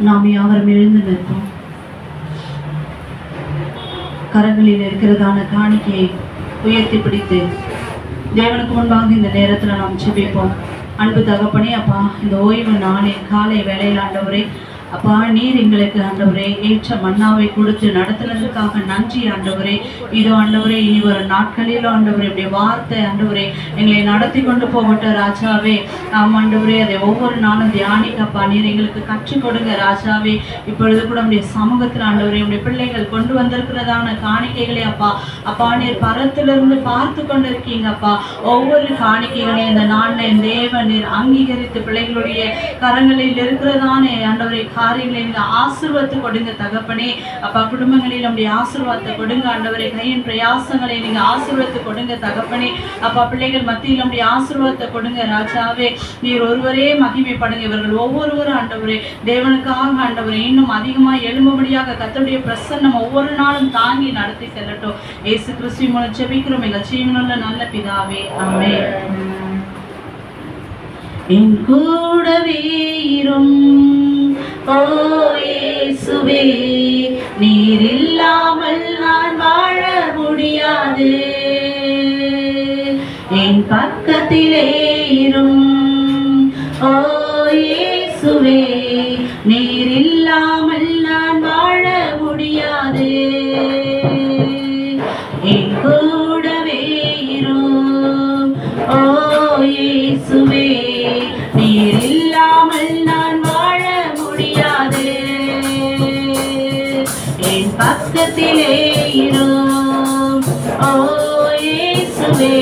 நாம் யாவரும் எழுந்து நிற்போம். கரங்களில் இருக்கிறதான காணிக்கையை உயர்த்தி பிடித்து தேவனுக்கு முன்பாக இந்த நேரத்தில் நாம் ஜெபிப்போம். அன்பு தகப்பனே, அப்பா, இந்த ஓய்வு நாளில் காலை வேளையில் ஆண்டவரே, அப்பா, நீர் எங்களுக்கு ஆண்டவரே ஏற்ற மன்னாவை கொடுத்து நடத்துனதுக்காக நன்றி ஆண்டவரே. இதோ ஆண்டவரே, இனி வரும் நாட்களில் ஆண்டவரே இப்படி வார்த்தை ஆண்டவரே எங்களை நடத்தி கொண்டு போகட்டும் ராஜாவே. ஆண்டவரே, அதை ஒவ்வொரு நாளும் தியானிக்கப்பா நீர் எங்களுக்கு கற்றுக் கொடுங்க ராஜாவே. இப்பொழுது கூட நம்முடைய சமூகத்தில் ஆண்டவரே நம்முடைய பிள்ளைகள் கொண்டு வந்திருக்கிறதான காணிக்கைகளே அப்பா நீர் பரத்திலிருந்து பார்த்து கொண்டு இருக்கீங்க அப்பா. ஒவ்வொரு காணிக்கைகளையும் இந்த நாளில் தேவன் நீர் அங்கீகரித்து பிள்ளைகளுடைய கரங்களில் இருக்கிறதானே ஆண்டவரை காரியங்களை நீங்கள் ஆசீர்வாதத்தை கொடுங்க தகப்பனே. அப்பா, குடும்பங்களில் நம்முடைய ஆசீர்வாதத்தை கொடுங்க ஆண்டவரை. கையின் பிரயாசங்களை நீங்கள் ஆசீர்வாதத்தை கொடுங்க தகப்பனே. அப்பா, பிள்ளைகள் மத்தியில் நம்முடைய ஆசீர்வாதத்தை கொடுங்க ராஜாவே. நீர் ஒருவரே மகிமைப்படுங்க. இவர்கள் ஒவ்வொருவரும் ஆண்டவரே தேவனுக்காக ஆண்டவரே இன்னும் அதிகமாக எழும்பும்படியாக கர்த்தருடைய பிரசன்னம் ஒவ்வொரு நாளும் தாங்கி நடத்தி செல்லட்டும். இயேசு கிறிஸ்து மூலம் ஜெபிக்கிறோம் எங்கள் ஜீவனுள்ள நல்ல பிதாவே, ஆமென். என் கூடவே இரும் ஓ இயேசுவே, நீர் இல்லாமல் நான் வாழ முடியாது. என் பக்கத்திலே இரும் ஓ இயேசுவே, நீர் இல்லாமல் நான் வாழ முடியாது. என் கூடவே இரும் ஓ இயேசுவே, நீர் இல்லாமல் நான் வாழ முடியாது. என் பக்கத்திலே இரும் ஓ இயேசுவே,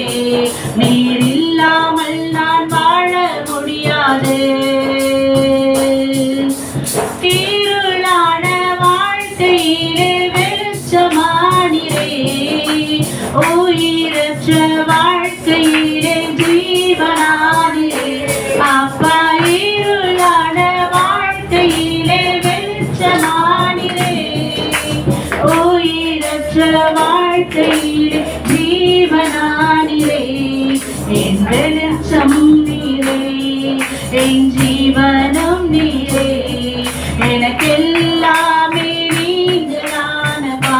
நீர் இல்லாமல் நான் வாழ முடியாது. இருளான வாழ்க்கையிலே வெளிச்சமானிரே, உயிரற்ற வாழ்க்கையிலே ஜீவனானிரே. அப்பா, இருளான வாழ்க்கையிலே வெளிச்சமானிரே, உயிரற்ற வாழ்க்கையிலே ஜீவனானிரே. என் வெளிச்சம் நீரே, என் ஜீவனும் நீரே, எனக்கெல்லாமே நீங்களானப்பா.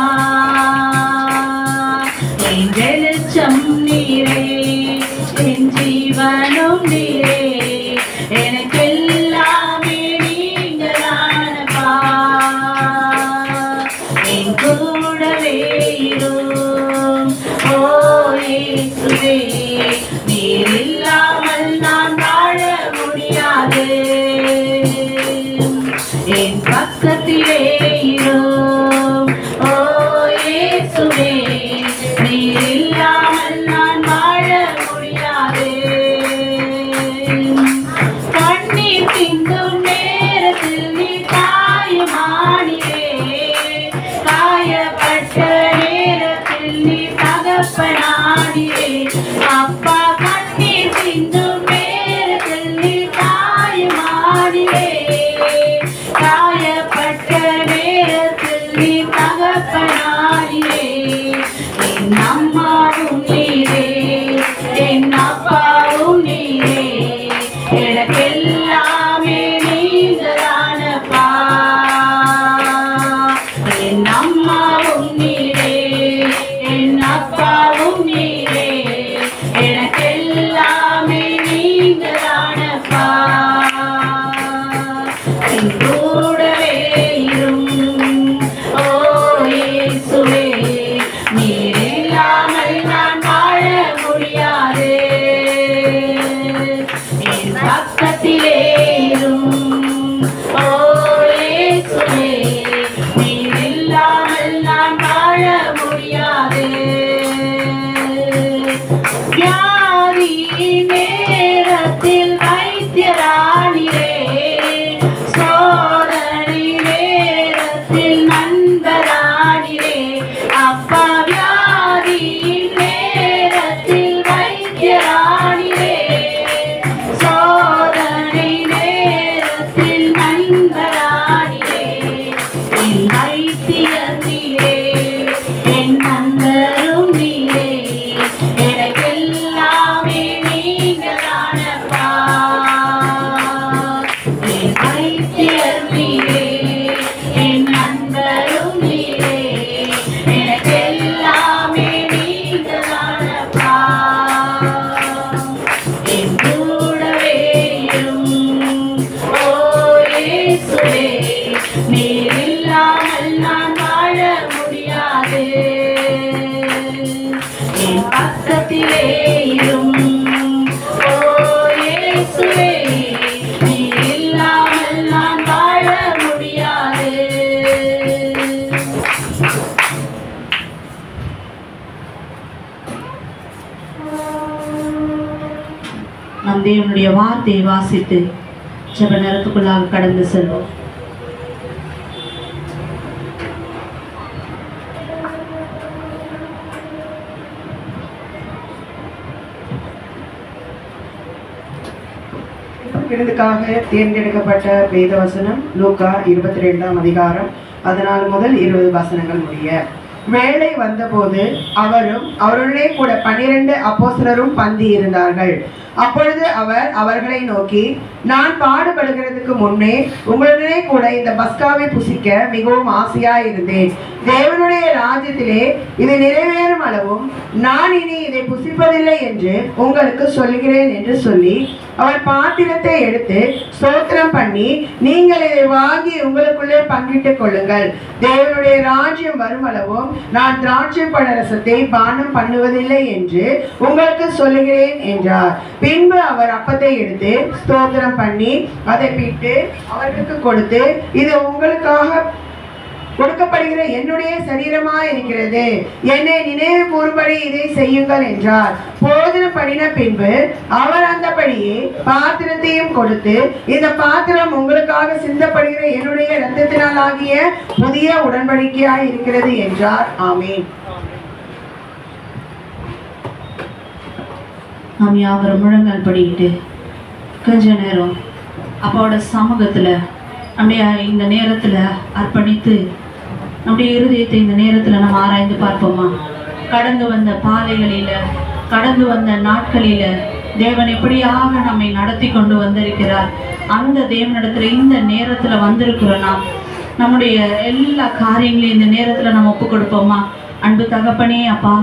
என் வெளிச்சம் நீரே, என் ஜீவனும் நீரே, எனக்கெல்லாமே நீங்களானப்பா. என் கூடவே இரும் ஓ இயேசுவே, நீர் இல்லாமல் நான் வாழ முடியாது. என் பக்கத்திலே இரும் ஓ இயேசுவே, நீர் இல்லாமல் நான் வாழ முடியாது. தேவனுடைய வார்த்தையை வாசித்து ஜெப நேரத்துக்குள்ளாக கடந்து செல்வோம். விருதுக்காக தேர்ந்தெடுக்கப்பட்ட வேதவசனம் லூக்கா 22ஆம் அதிகாரம் 14 முதல் 20 வசனங்கள் முடிய. வேளை வந்தபோது அவரும் அவருடனே கூட 12 அப்போஸ்தலரும் பந்தி இருந்தார்கள். அப்பொழுது அவர் அவர்களை நோக்கி, நான் பாடுபடுகிறதுக்கு முன்னே உங்களுடனே கூட இந்த பஸ்காவை புசிக்க மிகவும் ஆசையாய் இருந்தேன். தேவனுடைய ராஜ்யத்திலே இது நிறைவேறும் அளவும் நான் இனி இதை புசிப்பதில்லை என்று உங்களுக்கு சொல்லுகிறேன் என்று சொல்லி அவர் பாத்திரத்தை எடுத்து ஸ்தோத்திரம் பண்ணி, நீங்கள் இதை வாங்கி உங்களுக்குள்ளே பங்கிட்டுக் கொள்ளுங்கள். தேவனுடைய ராஜ்யம் வருமளவும் நான் திராட்சை பழரசத்தை பானம் பண்ணுவதில்லை என்று உங்களுக்கு சொல்லுகிறேன் என்றார். பின்பு அவர் அப்பத்தை எடுத்து ஸ்தோத்திரம் பண்ணி அதை பிட்டு அவர்களுக்கு கொடுத்து, இது உங்களுக்காக கொடுக்கப்படுகிற என்னுடைய சரீரமா இருக்கிறது, என்னை நினைவு கூறும்படி இதை செய்யுங்கள் என்றார். போதனம் பண்ணின பின்பு அவர் அந்தபடியே பாத்திரத்தையும் கொடுத்து, இந்த பாத்திரம் உங்களுக்காக சிந்தப்படுகிற என்னுடைய இரத்தத்தினால் ஆகிய புதிய உடன்படிக்கையாய் இருக்கிறது என்றார். ஆமென். நாம் யாவரும் முழங்கால் படிக்கிட்டு கொஞ்ச நேரம் அப்பாவோட சமூகத்தில் அப்படியே இந்த நேரத்தில் அர்ப்பணித்து நம்முடைய இருதயத்தை இந்த நேரத்தில் நம்ம ஆராய்ந்து பார்ப்போமா? கடந்து வந்த பாதைகளில், கடந்து வந்த நாட்களில் தேவன் எப்படியாக நம்மை நடத்தி கொண்டு வந்திருக்கிறார். அந்த தேவனிடத்தில் இந்த நேரத்தில் வந்திருக்கிறோம். நம்முடைய எல்லா காரியங்களையும் இந்த நேரத்தில் நம்ம ஒப்பு கொடுப்போமா? அன்பு தகப்பனே அப்பா,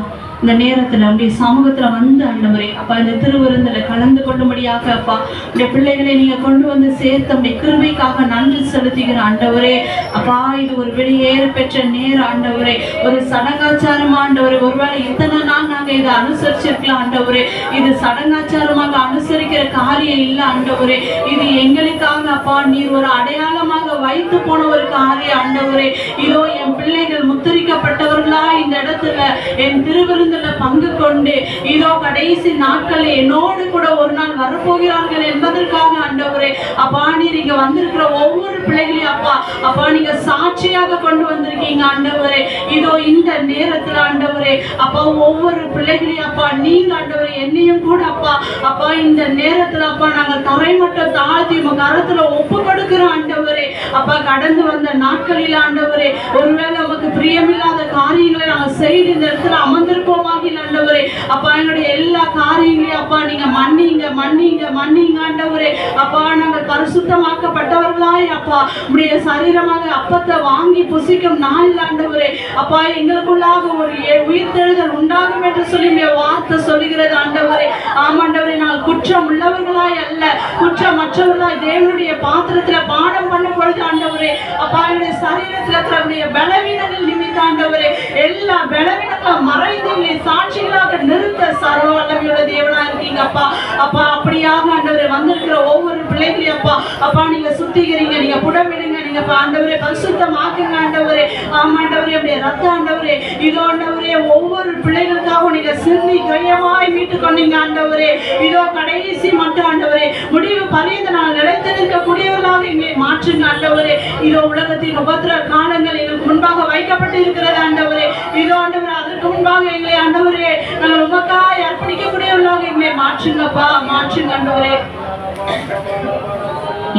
இந்த நேரத்தில் அப்படியே சமூகத்தில் வந்து ஆண்டவரே அப்பா, இந்த திருவிருந்தில் கலந்து கொள்ளும்படியாக அப்பா இந்த பிள்ளைகளை நீங்கள் கொண்டு வந்து சேர்த்து அப்படி கிருபைக்காக நன்றி செலுத்துகிற ஆண்டவரே அப்பா. இது ஒரு வெளியேற பெற்ற நேரம் ஆண்டவரே, ஒரு சடங்காச்சாரம் ஆண்டவரே. ஒருவேளை இத்தனை நாள் நாங்கள் இதை அனுசரிச்சிருக்கலாம் ஆண்டவரே. இது சடங்காச்சாரமாக அனுசரிக்கிற காரியம் இல்லை ஆண்டவரே. இது எங்களுக்காக அப்பா நீர் ஒரு அடையாளமாக வைத்து போன ஒரு காரியம் ஆண்டவரே. இதோ என் பிள்ளைகள் முத்திரிக்கப்பட்டவர்களா இந்த இடத்துல என் திருவிருந்து பங்கு கொண்டு இதோ கடைசி நாட்களில் என்னோடு கூட ஒரு நாள் வரப்போகிறார்கள் என்பதற்காக ஆண்டவரே அப்பா நீர் இங்க வந்திருக்கிற ஒவ்வொரு பிள்ளைகளையும் அப்பா அப்பா நீங்க சாட்சியாக கொண்டு வந்திருக்கீங்க ஆண்டவரே. இதோ இந்த நேரத்தில் ஆண்டவரே அப்பா ஒவ்வொரு பிள்ளைகளையும் அப்பா நீங்க ஆண்டவரே என்னையும் கூட அப்பா அப்பா இந்த நேரத்தில் அப்பா நாங்கள் தரைமட்டம் தாழ்த்தி உங்க கரத்துல ஒப்பு கொடுக்கிறோம் ஆண்டவரே. அப்பா கடந்து வந்த நாட்களில் ஆண்டவரே ஒருவேளை நமக்கு பிரியமில்லாத காரியங்களை நாங்கள் செய்து இந்த இடத்துல அமர்ந்திருப்போம் ஆண்டவரே. அப்பா எங்களுடைய எல்லா காரியங்களையும் அப்பா நீங்க மன்னிங்க மன்னிங்க மன்னிங்க ஆண்டவரே. அப்பா நாங்கள் பரிசுத்தமாக்கப்பட்டவர்களாய் அப்பா உடைய சரீரமாக அப்பத்தை வாங்கி புசிக்கும் நாள் ஆண்டவரே அப்பா எங்களுக்குள்ளாக ஒரு உயிர்த்தெழுதல் உண்டாகும் என்று சொல்லி வார்த்தை சொல்லுகிறது ஆண்டவரே. ஆமாண்டவரே, நாங்கள் குற்றம் உள்ளவர்களாய் அல்ல, குற்றமற்றவர்களாய் தேவனுடைய பாத்திரத்துல பானம் பண்ணும் பொழுது ஆண்டவரே அப்பா என்னுடைய சரீரத்தில் இருக்கிற பலவீனங்கள் நிமித்த ஆண்டவரே எல்லா பலவீனங்களும் மறைந்து சாட்சிகளாக நிறுத்த சர்வ வல்லமையுள்ள தேவனா இருக்கீங்க அப்பா. அப்பா அப்படியாக ஆண்டவரே வந்திருக்கிற ஒவ்வொரு பிள்ளைகளையும் அப்பா அப்பா நீங்க சுத்திக்கிறீங்க, நீங்க புடமிடுங்க, நீங்க ஆண்டவரே பரிசுத்தமாக்குங்க ஆண்டவரே. ஆமாண்டவரே அப்படியே ரத்த ஆண்டவரே இதோ ஆண்டவரே ஒவ்வொரு பிள்ளைகளுக்காக நீங்க சிந்தி கையமாய் மீட்டு கொண்டீங்க ஆண்டவரே. இதோ கடைசி மட்டும் ஆண்டவரே முடிவு பரியந்த நான் நிலைத்து நிற்கக்கூடியவர்களாக எங்களை மாற்றுங்க ஆண்டவரே. இதோ உலகத்தின் உபத்திர காலங்கள் எங்களுக்கு முன்பாக வைக்கப்பட்டு இருக்கிறது ஆண்டவரே. இதோ ஆண்டவரே அதற்கு முன்பாக எங்களை ஆண்டவரே நாங்கள் உமக்காய் அர்ப்பணிக்கக்கூடியவர்களாக எங்களை மாற்றுங்கப்பா, மாற்றுங்க ஆண்டவரே.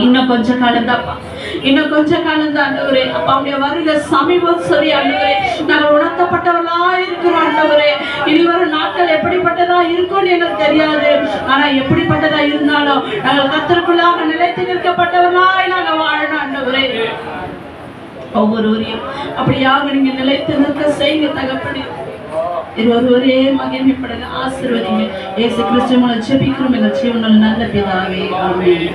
இன்னும் கொஞ்ச காலம் தான்ப்பா, இன்னும் கொஞ்ச காலம் தான் ஆண்டவரே அப்பா அப்படியே வருக சமீபம் சொல்லி ஆண்டவரே நாங்கள் உணர்த்தப்பட்டவர்களா இருக்கிறோம் ஆண்டவரே. இனி வரும் நாட்கள் எப்படிப்பட்டதா இருக்கும்னு எங்களுக்கு தெரியாது. ஆனா எப்படிப்பட்டதா இருந்தாலும் நாங்கள் கர்த்தருக்குள்ளாக நிலைத்து நிற்கப்பட்டவர்களாய் நாங்கள் வாழணும் ஆண்டவரே. ஒவ்வொருவரையும் அப்படியாக நீங்க நிலைத்து நிற்க செய்யுங்க தகப்பனே. ஒருவரே மகிமைப்படுங்க, ஆசீர்வதிங்க. இயேசு கிறிஸ்து மூலம் ஜெபிக்கிறோம் எங்கள் ஜீவனில் நல்ல பிதாவே, ஆமென்.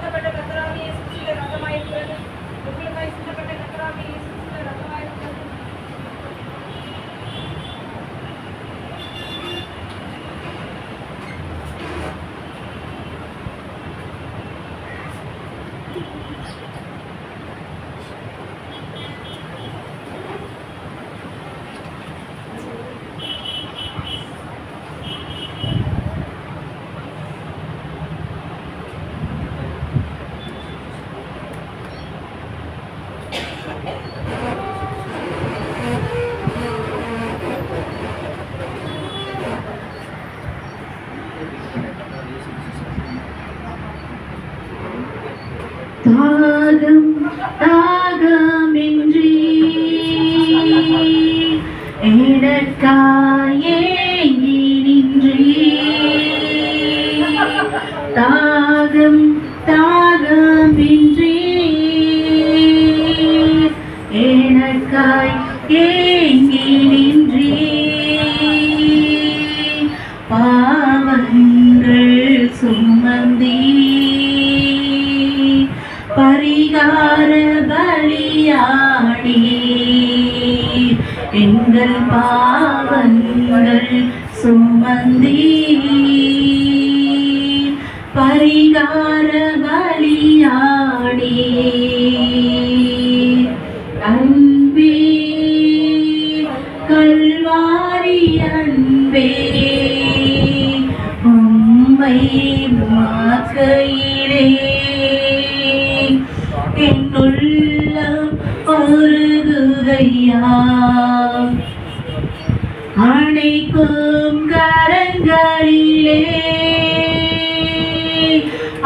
சிந்தப்பட்ட கர்த்தராகிய இயேசுவின் இரத்தமாயிருக்கிறது. உங்களுக்காய் சிந்தப்பட்ட கர்த்தராகிய இயேசுவின் இரத்தமாயிருக்கிறது. தாகம் தாகமின்றி எனக்காயே நின்றி தாகம் தாகமின்றி எனக்காய் ஏங்கி நின்றி பாவங்கள் சுமந்தி பரிகார பலியாடி எங்கள் பாவங்கள் சுமந்தி பரிகார பலியாடி அன்பே கல்வாரி அன்பே உம்மை மாக்கையிலே என்னுள்ளம் ஒருகுதையா அணைக்கும் கரங்களிலே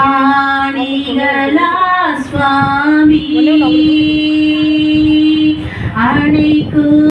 ஆணிகளா சுவாமி அணைக்கும்